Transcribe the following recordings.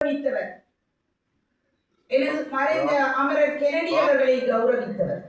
கௌரவித்தவர். மறைந்த அமரர் கெனடி அவர்களை கௌரவித்தவர்.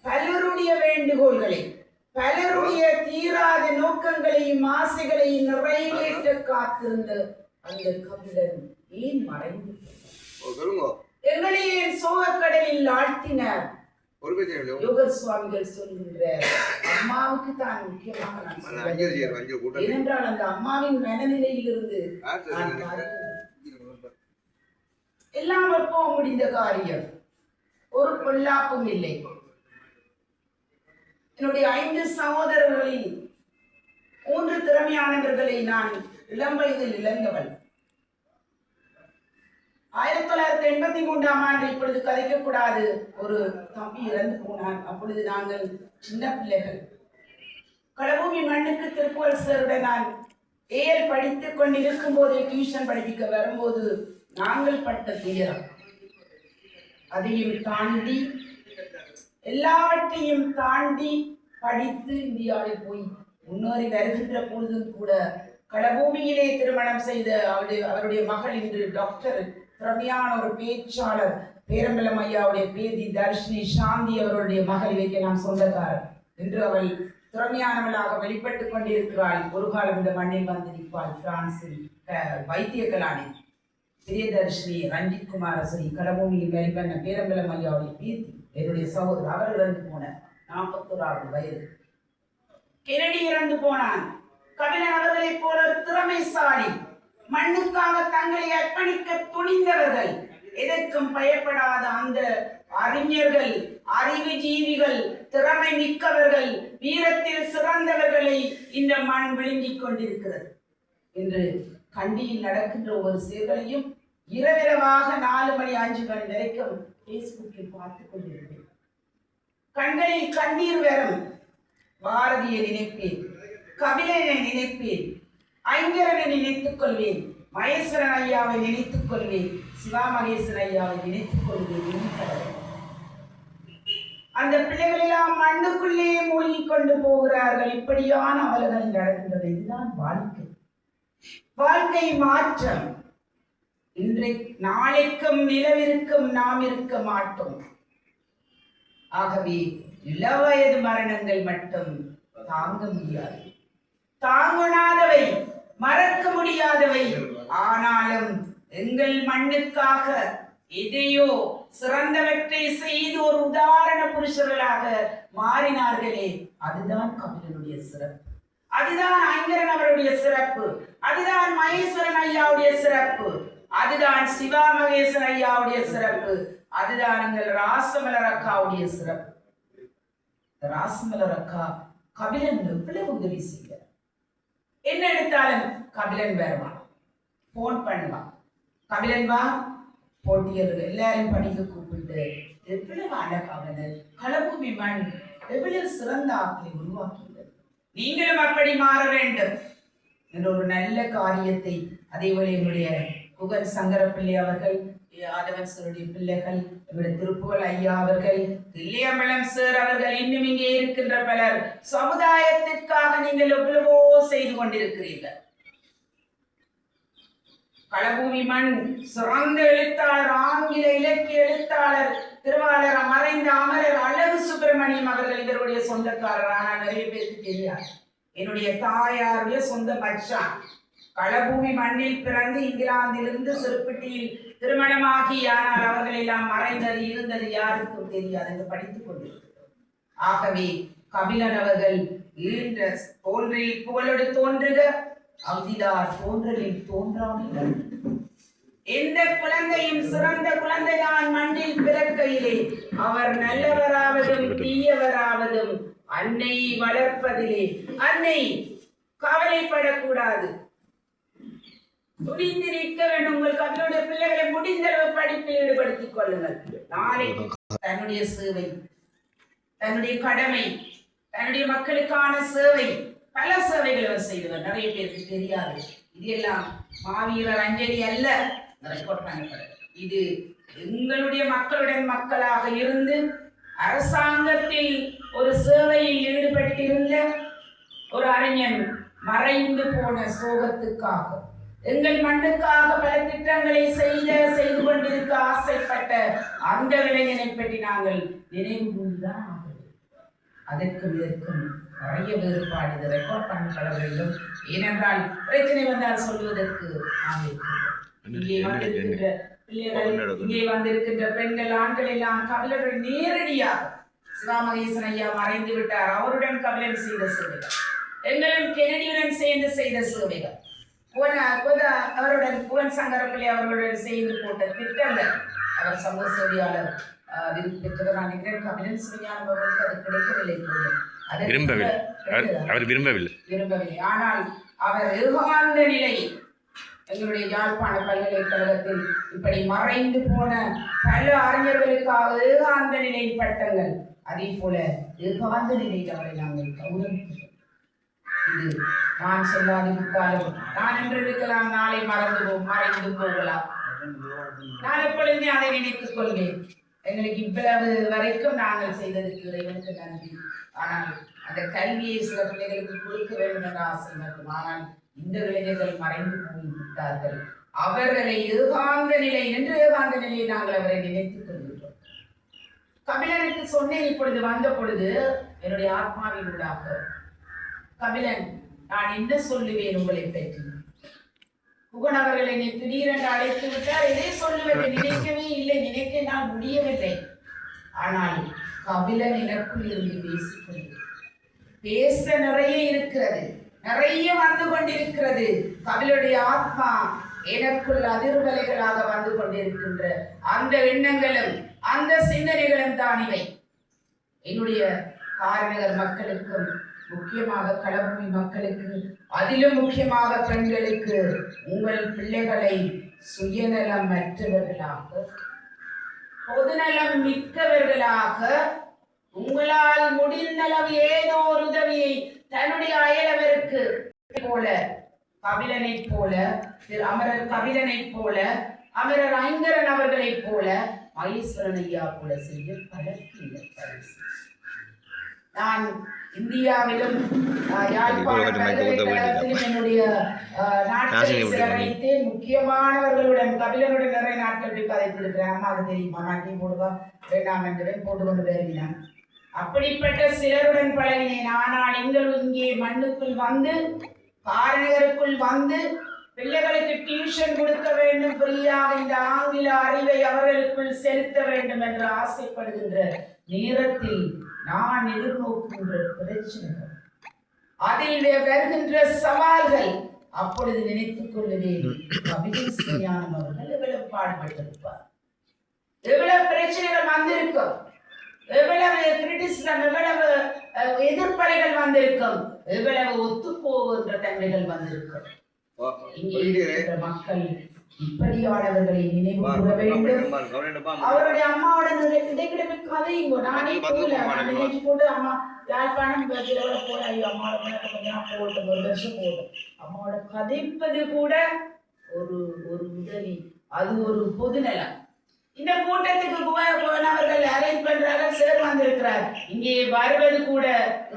பலருடைய வேண்டுகோள்களை, பலருடைய தீராத நோக்கங்களையும் ஆசைகளையும் நிறைவேற்ற காத்திருந்த அந்த கபிலன் ஏன் மறைந்து எங்களை என் சோகக்கடலில் ஆழ்த்தினார்? யோகர் சுவாமிகள் சொல்கின்ற அம்மாவுக்கு தான் முக்கியமாக ஏனென்றால் அந்த அம்மாவின் மனநிலையில் இருந்து எல்லாம் எப்போ முடிந்த காரியம், ஒரு பொல்லாப்பும் இல்லை. என்னுடைய 5 சகோதரர்களில் 3 திறமையானவர்களை நான் இளம் வயதில் இழந்தவள். 1983ஆம் ஆண்டு, இப்பொழுது கதைக்கக்கூடாது, ஒரு தம்பி இறந்து போனான். அப்பொழுது நாங்கள் சின்ன பிள்ளைகள். களபூமி மண்ணுக்கு திருப்புகழ் சாருடன் நான் ஏஎல் படித்துக் கொண்டிருக்கும் போதே டியூஷன் படிக்க வரும்போது நாங்கள் பட்ட துயரம், அதையும் தாண்டி எல்லாவற்றையும் தாண்டி படித்து இந்தியாவில் போய் முன்னேறி வருகின்ற பொழுதும் கூட களபூமியிலே திருமணம் செய்த அவருடைய மகள் இன்று டாக்டர், திறமையான ஒரு பேச்சாளர், பேரம்பலம் ஐயாவுடைய பேதி தர்ஷினி சாந்தி அவருடைய மகள். இவைக்கு நாம் சொந்தக்காரர். இன்று அவள் திறமையானவளாக வெளிப்பட்டுக் கொண்டிருக்கிறாள். ஒரு காலம் இந்த மண்ணில் வந்து நிற்பாள். பிரான்சில் வைத்திய கலானி பிரியதர்ஷினி ரஞ்சித் குமாரஸ்ரீ களபூமியில் வெளிப்பண்ண பேரம்பலம் ஐயாவுடைய பேதி, என்னுடைய சகோதரர். அவர் இறந்து போன 41வது வயது. கெனடி இறந்து போனான். கபிலன் அவர்களை போல ஒரு திறமைசாலி, மண்ணுக்காக தங்களை அர்ப்பணிக்க துணிந்தவர்கள், எதற்கும் பயப்படாத அந்த அறிஞர்கள், அறிவு ஜீவிகள், திறமை மிக்கவர்கள், வீரத்தில் சிறந்தவர்களை இந்த மண் விழுங்கிக் கொண்டிருக்கிறது. இன்று கண்டியில் நடக்கின்ற ஒவ்வொரு செயல்களையும் இரவிரவாக 4 மணி 5 மணி வரைக்கும் பேஸ்புக்கில் பார்த்துக் கொண்டிருக்கிறேன். கண்களில் கண்ணீர் வரும். பாரதியை நினைப்பேன், கபிலனை நினைப்பேன், ஐங்கரனை நினைத்துக் கொள்வேன், மகேஸ்வரன் ஐயாவை நினைத்துக் கொள்வேன், சிவா மகேஸ்வரன் ஐயாவை நினைத்துக் கொள்வேன். அந்த பிள்ளைகள் எல்லாம் மண்ணுக்குள்ளே மூழ்கி கொண்டு போகிறார்கள். இப்படியான அவலங்கள் நடக்கின்றது. இதுதான் வாழ்க்கை, வாழ்க்கை மாற்றம். இன்றைக்கு நாளைக்கும் நிலவிற்கும் நாம் இருக்க மாட்டோம். ஆகவே இளவயது மரணங்கள் மட்டும் தாங்க முடியாது, தாங்குணாதவை, மறக்க முடியாதவை. ஆனாலும் எங்கள் மண்ணுக்காக எதையோ சிறந்தவற்றை செய்து ஒரு உதாரண புருஷர்களாக மாறினார்களே, அதுதான் கபிலனுடைய சிறப்பு, அதுதான் ஐங்கரன் அவருடைய சிறப்பு, அதுதான் மகேஸ்வரன் ஐயாவுடைய சிறப்பு, அதுதான் சிவா மகேஸ்வரன் ஐயாவுடைய சிறப்பு, அதுதான் எங்கள் ராசமலர் அக்காவுடைய சிறப்பு. ராசமலர் அக்கா கபிலன் எவ்வளவு உதவி செய்ய, என்ன எடுத்தாலும் கபிலன் வருவான், போன் பண்ணுவான், கபிலன் வா, போட்டியர்கள் எல்லாரும் படிக்க கூப்பிட்டு எவ்வளவு அழகாக களபூமி மண் எவ்வளவு சிறந்த ஆக்களை உருவாக்கியது. நீங்களும் அப்படி மாற வேண்டும் என்ற ஒரு நல்ல காரியத்தை, அதேபோல என்னுடைய குகன் சங்கரப்பிள்ளை அவர்கள், ஆதவன் சாருடைய பிள்ளைகள், என்னுடைய திருப்புகழ் ஐயா அவர்கள், தில்லியம்பலம் சார் அவர்கள், இன்னும் இங்கே இருக்கின்ற பலர், சமுதாயத்திற்காக நீங்கள் எவ்வளவோ செய்து கொண்டிருக்கிறீர்கள். களபூமி மண் சிறந்த எழுத்தாளர், ஆங்கில இலக்கிய எழுத்தாளர், திருவாளர் மறைந்த அமரர் அழகு சுப்பிரமணியம் அவர்கள் இவருடைய சொந்தக்காரர். ஆனால் நிறைய பேருக்கு தெரியாது. என்னுடைய தாயாருடைய சொந்த மச்சான். களபூமி மண்ணில் பிறந்து இங்கிலாந்திலிருந்து சிறுப்பிட்டியில் திருமணமாகி, ஆனால் அவர்கள் எல்லாம் மறைந்தது இருந்தது யாருக்கும் தெரியாது என்று படித்துக் கொண்டிருக்கிறோம். ஆகவே கபிலன் அவர்கள் ஈன்ற தோன்றில் புகழோடு தோன்றுக, அவ்திதார் தோன்றலில் தோன்றாமல். எந்த குழந்தையும் சிறந்த குழந்தைதான் மண்ணில் பிறக்கையிலே அவர் நல்லவராவதும் தீயவராவதும் அன்னை வளர்ப்பதிலே அன்னை கவலைப்படக்கூடாது, துணிந்து நிற்க வேண்டும். உங்கள் கபிலனுடைய பிள்ளைகளை முடிந்தளவு படிப்பில் ஈடுபடுத்திக் கொள்ளுங்கள். நாளைக்கு தன்னுடைய சேவை, தன்னுடைய கடமை, தன்னுடைய மக்களுக்கான சேவை, பல சேவைகள் அவர் செய்தவர். நிறைய பேருக்கு தெரியாது. இது எல்லாம் மாவீரர் அஞ்சலி அல்ல, ரெக்கார்ட் பண்ணப்படும். இது எங்களுடைய மக்களுடன் மக்களாக இருந்து அரசாங்கத்தில் ஒரு சேவையில் ஈடுபட்டிருந்த ஒரு அறிஞன் மறைந்து போன சோகத்துக்காக எங்கள் மண்ணுக்காக பல திட்டங்களை செய்து கொண்டிருக்க ஆசைப்பட்ட அந்த இளைஞனை பற்றி நாங்கள் நினைவு கூர்ந்துதான் அதற்கும் இதற்கும் நிறைய வேறுபாடு. இதை ரெக்கார்ட் பண்ணப்பட வேண்டும். ஏனென்றால் பிரச்சனை வந்தால் சொல்வதற்கு இங்கே வந்திருக்கின்ற பிள்ளைகள், இங்கே வந்திருக்கின்ற பெண்கள், ஆண்கள் எல்லாம் கபிலர்கள் நேரடியாக சிவாமகேசன் ஐயா மறைந்து விட்டார், அவருடன் கபிலன் செய்த சேவைகள், எங்களுடன் கெனடியுடன் சேர்ந்து செய்த சேவைகள், அவருடன் புவன் சங்கரப்பிள்ளை அவர்களுடன் செய்து போட்ட திட்டங்கள், அவர் சமூக சேவையாளர் பெற்றவர் நான் நினைக்கிறேன். கபிலன் சிவஞானம் அவர்களுக்கு அது கிடைக்கவில்லை, விரும்பவில்லை. ஆனால் அவர் ஏகாந்த நிலை எங்களுடைய யாழ்ப்பாண பல்கலைக்கழகத்தில் இப்படி மறைந்து போன பல அறிஞர்களுக்காக ஏகாந்த நிலை பட்டங்கள், அதே போல ஏகாந்த நிலையில் அவரை நாங்கள் கௌரவிக்கிறோம். இது நான் சொல்லாதிருந்தாலும் நான் என்று இருக்கலாம், நாளை மறைந்து போகலாம். நான் எப்பொழுதுமே அதை நினைத்துக் கொள்வேன். எங்களுக்கு இவ்வளவு வரைக்கும் நாங்கள் செய்ததற்கு இறைவனுக்கு நன்றி. ஆனால் அந்த கல்வியை சில பிள்ளைகளுக்கு கொடுக்க வேண்டும் என்ற ஆசை மட்டும். ஆனால் இந்த இளைஞர்கள் மறைந்து போய்விட்டார்கள். அவர்களை ஏகாந்த நிலை என்று ஏகாந்த நிலையை நாங்கள் அவரை நினைத்துக் கொள்கின்றோம். கபிலனுக்கு சொன்னேன் இப்பொழுது வந்த பொழுது என்னுடைய ஆத்மாவின் ஊடாக, கபிலன் நான் என்ன சொல்லுவேன் உங்களை பற்றி? குகன் அவர்கள் என்னை திடீரென்று அழைத்து விட்டார். எதை சொல்லுவது நினைக்கவே இல்லை, நினைக்க நான் முடியவில்லை. ஆனால் கபிலன் எனக்குள் இருந்து பேசிக்கொண்டு பேச நிறைய இருக்கிறது, நிறைய வந்து கொண்டிருக்கிறது. கபிலுடைய ஆத்மா எனக்குள் அதிர்வலைகளாக வந்து கொண்டிருக்கின்ற அந்த எண்ணங்களும் அந்த சிந்தனைகளும் தான் இவை. என்னுடைய காரநகர் மக்களுக்கும், முக்கியமாக களபூமி மக்களுக்கு, அதிலும் முக்கியமாக பெண்களுக்கு, உங்கள் பிள்ளைகளை சுயநலம் மற்றவர்களாக, பொதுநலம் மிக்கவர்களாக, உங்களால் முடிந்தளவு ஏதோ ஒரு உதவியை தன்னுடைய அயலவருக்கு போல, கபிலனை போல, அமரர் கபிலனை போல, அமரர் ஐங்கரன் அவர்களை போல, மகேஸ்வரன் ஐயா போல செய்ய பலருக்கு. நான் இந்தியாவிலும் யாழ்ப்பாணத்திலும் என்னுடைய நாட்களை செலவழித்து முக்கியமானவர்களுடன் கபிலனுடன் நிறைய நாட்கள் கதைத்திருக்கிறேன். அம்மாவுக்கு தெரியுமா, நான் டீ போடுவா வேண்டாம் என்று போட்டுக்கொண்டு வருகிறேன். அப்படிப்பட்ட சிலருடன் பழகினேன். ஆனால் இங்கே மண்ணுக்குள் வந்து, காரநகருக்குள் வந்து பிள்ளைகளுக்கு டியூஷன் கொடுக்க வேண்டும், ஃப்ரீயாக இந்த ஆங்கில அறிவை அவர்களுக்குள் செலுத்த வேண்டும் என்று ஆசைப்படுகின்ற நேரத்தில் நான் எதிர்நோக்குகின்ற பிரச்சனைகள், அதில் வருகின்ற சவால்கள், அப்பொழுது நினைத்துக் கொள்ளுவேன், கபிலன் அவர்கள் எவ்வளவு பாடுபட்டிருப்பார், எவ்வளவு பிரச்சனைகள் வந்திருக்கும், எவ்வளவு கிரிட்டிசிசம், எவ்வளவு எதிர்ப்பறைகள் வந்திருக்கும், எவ்வளவு ஒத்து போகின்ற தன்மைகள் வந்திருக்கும். இங்கே மக்கள் இப்படியானவர்களை நினைவு கூற வேண்டும். அவருடைய அம்மாவோட இடைக்கிடமை கதையுங்கோ. நானே போகல, நான் நினைச்சு போட்டு அம்மா யாழ்ப்பாணம் போல, ஐயோ அம்மாவோட கொஞ்சம் போட்டோம், ஒரு வருஷம் போட்டோம். அம்மாவோட கதைப்பது கூட ஒரு உதவி, அது ஒரு பொதுநலம். இந்த கூட்டத்துக்கு அவர்கள் அரேஞ்ச் பண்றார்கள், சிலர் வந்திருக்கிறார். இங்கே வருவது கூட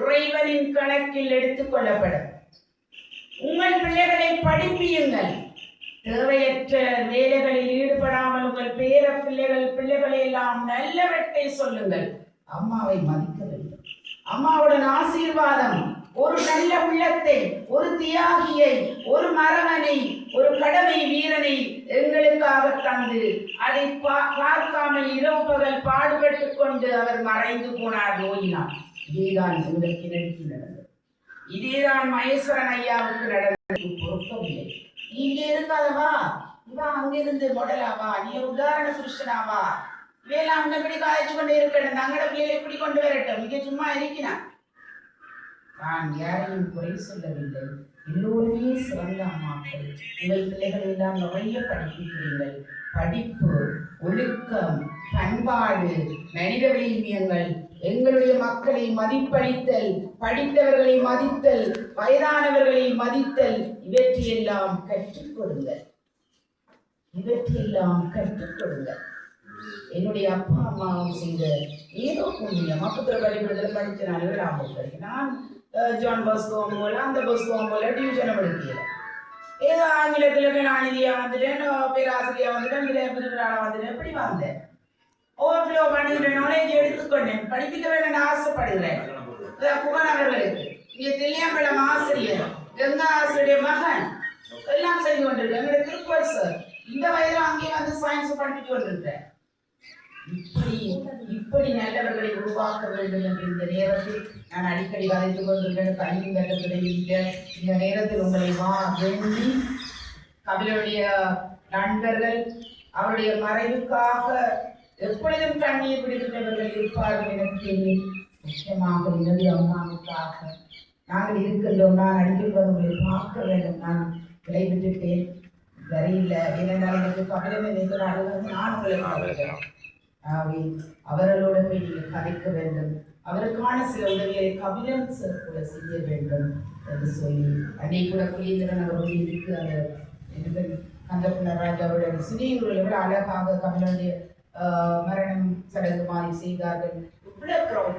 இறைவனின் கணக்கில் எடுத்துக் கொள்ளப்படும். உங்கள் பிள்ளைகளை படிப்பியுங்கள். தேவையற்ற வேலைகளில் ஈடுபடாமல் உங்கள் பேர பிள்ளைகளை எல்லாம் நல்லவற்றை சொல்லுங்கள். அம்மாவை மதிக்க வேண்டும். அம்மாவுடன் ஆசீர்வாதம், ஒரு நல்ல உள்ளத்தை, ஒரு தியாகியை, ஒரு மரவனை, ஒரு கடமை வீரனை எங்களுக்காக தந்து அதை பார்க்காமல் இரவு பகல் பாடுபட்டுக் கொண்டு அவர் மறைந்து போனார், நோயினார். இதேதான் உங்களுக்கு நடந்தது. இதேதான் மகேஸ்வரன் ஐயாவுக்கு நடந்தது. பொருத்தமில்லை. நீங்க இருக்காதவா, இவன் அங்கிருந்து மொடலாவா, நீ உதாரண புருஷனாவா, இவையெல்லாம் அங்கபடி காய்ச்சி கொண்டே இருக்கட்டும், தங்கட பிள்ளைகளை இப்படி கொண்டு வரட்டும், இங்க சும்மா இருக்கிறான். நான் யாரையும் குறை சொல்லவில்லை. எல்லோருமே சிறந்த அம்மாக்கள். உங்கள் பிள்ளைகள் எல்லாம் நிறைய படிப்பிக்கிறீர்கள். படிப்பு, ஒழுக்கம், பண்பாடு, மனித விழுமியங்கள், எங்களுடைய மக்களை மதிப்பளித்தல், படித்தவர்களை மதித்தல், வயதானவர்களை மதித்தல், இவற்றையெல்லாம் கற்றுக் கொடுங்கள். என்னுடைய அப்பா அம்மாவும் செய்த ஏதோ புண்ணியம். அப்பத்திர பள்ளிக்கூடத்தில் படித்த நான் 7ஆம் வகுப்பு. நான் ஜான் பாஸ்கோ போல அந்த பாஸ்கோ போல டிவிஷனை எடுக்கல. ஏதோ ஆங்கிலத்தில் கலாநிதியாக வந்துட்டேன், பேராசிரியாக வந்துட்டேன், விருதுகளாக வந்துட்டேன், எப்படி வந்தேன். ஓவர்ஃப்ளோ பண்ணுகிற நாலேஜ் எடுத்துக்கொண்டேன். படிப்பிக்க வேணும்னு ஆசைப்படுகிறேன். புகழவர்களுக்கு இங்கே தெல்லியம்பலம் ஆசிரியர், கங்கா ஆசிரியர் மகன் எல்லாம் செய்து கொண்டிருக்கேன். என்னுடைய திருப்பூர் சார் இந்த வயதில் அங்கேயே வந்து சயின்ஸ் படிச்சுட்டு கொண்டிருக்கிறேன். இப்படி நல்லவர்களை உருவாக்க வேண்டும் என்று இந்த நேரத்தில் நான் அடிக்கடி வதைத்துக் கொண்டிருக்கிறேன். கல்வி கட்டத்தில் இந்த நேரத்தில் உங்களை வேண்டி கபிலருடைய நண்பர்கள் அவருடைய மறைவுக்காக எப்பொழுதும் கண்ணீர் பிடிக்கின்றவர்கள் இருப்பார்கள் எனக்கு தெரியும். முக்கியமாக இரவி அம்மாவுக்காக நாங்கள் இருக்கின்றோம். நான் அடிக்கடி உங்களை பார்க்க வேண்டும். நான் விளைவிட்டுட்டேன், வரையில்லை. ஏனென்றால் எனக்கு கபிலனை நிற்கிறார்கள். நான் உங்களை பார்க்கிறேன். அவர்களோட போய் நீங்கள் கதைக்க வேண்டும். அவருக்கான சில உதவியை கபிலன் கூட செய்ய வேண்டும் என்று சொல்லி அன்னை கூட குளியந்திரன் அவருடைய இருக்கு. அந்த கந்தப்புணராஜாவுடைய சிறியூரில் விட அழகாக கபிலனுடைய மரணம் சடங்கு மாதிரி செய்தார்கள். இவ்வளவு